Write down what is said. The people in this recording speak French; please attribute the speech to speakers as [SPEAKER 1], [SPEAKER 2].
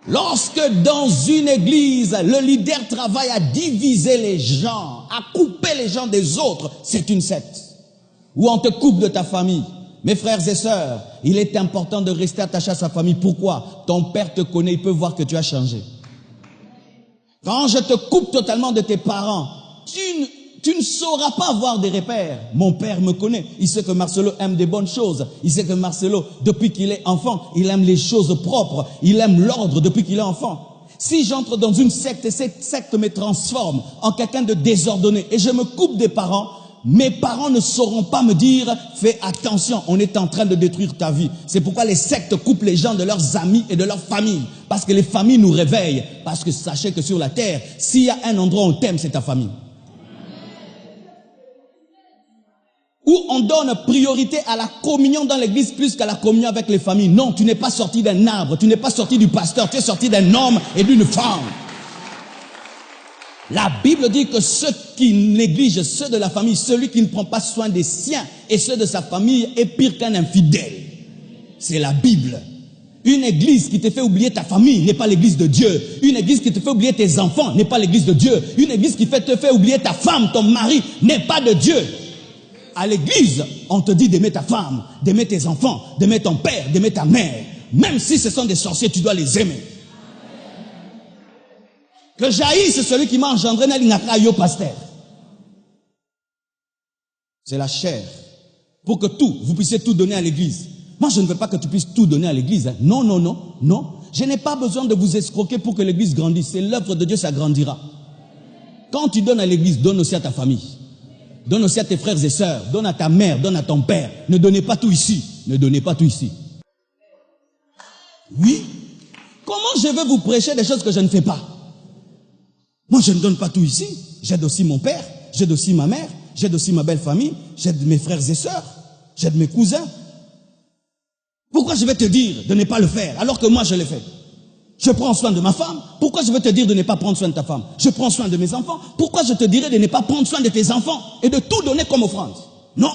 [SPEAKER 1] Lorsque dans une église, le leader travaille à diviser les gens, à couper les gens des autres, c'est une secte. Ou on te coupe de ta famille. Mes frères et sœurs, il est important de rester attaché à sa famille. Pourquoi? Ton père te connaît, il peut voir que tu as changé. Quand je te coupe totalement de tes parents, tu ne sauras pas avoir des repères. Mon père me connaît. Il sait que Marcelo aime des bonnes choses. Il sait que Marcelo, depuis qu'il est enfant, il aime les choses propres. Il aime l'ordre depuis qu'il est enfant. Si j'entre dans une secte et cette secte me transforme en quelqu'un de désordonné et je me coupe des parents, mes parents ne sauront pas me dire « Fais attention, on est en train de détruire ta vie ». C'est pourquoi les sectes coupent les gens de leurs amis et de leur famille. Parce que les familles nous réveillent. Parce que sachez que sur la terre, s'il y a un endroit où on t'aime, c'est ta famille. Où on donne priorité à la communion dans l'église plus qu'à la communion avec les familles. Non, tu n'es pas sorti d'un arbre, tu n'es pas sorti du pasteur, tu es sorti d'un homme et d'une femme. La Bible dit que ceux qui négligent ceux de la famille, celui qui ne prend pas soin des siens et ceux de sa famille est pire qu'un infidèle. C'est la Bible. Une église qui te fait oublier ta famille n'est pas l'église de Dieu. Une église qui te fait oublier tes enfants n'est pas l'église de Dieu. Une église qui te fait oublier ta femme, ton mari n'est pas de Dieu. À l'église, on te dit d'aimer ta femme, d'aimer tes enfants, d'aimer ton père, d'aimer ta mère. Même si ce sont des sorciers, tu dois les aimer. Que jaillisse celui qui m'a engendré, pasteur. C'est la chair. Pour que vous puissiez tout donner à l'église. Moi, je ne veux pas que tu puisses tout donner à l'église. Hein. Non, non, non, non. Je n'ai pas besoin de vous escroquer pour que l'église grandisse. C'est l'œuvre de Dieu, ça grandira. Quand tu donnes à l'église, donne aussi à ta famille. Donne aussi à tes frères et sœurs. Donne à ta mère, donne à ton père. Ne donnez pas tout ici. Ne donnez pas tout ici. Oui. Comment je vais vous prêcher des choses que je ne fais pas? Moi, je ne donne pas tout ici. J'aide aussi mon père. J'aide aussi ma mère. J'aide aussi ma belle famille. J'aide mes frères et sœurs. J'aide mes cousins. Pourquoi je vais te dire de ne pas le faire alors que moi je l'ai fait? Je prends soin de ma femme. Pourquoi je vais te dire de ne pas prendre soin de ta femme? Je prends soin de mes enfants. Pourquoi je te dirais de ne pas prendre soin de tes enfants et de tout donner comme offrande? Non.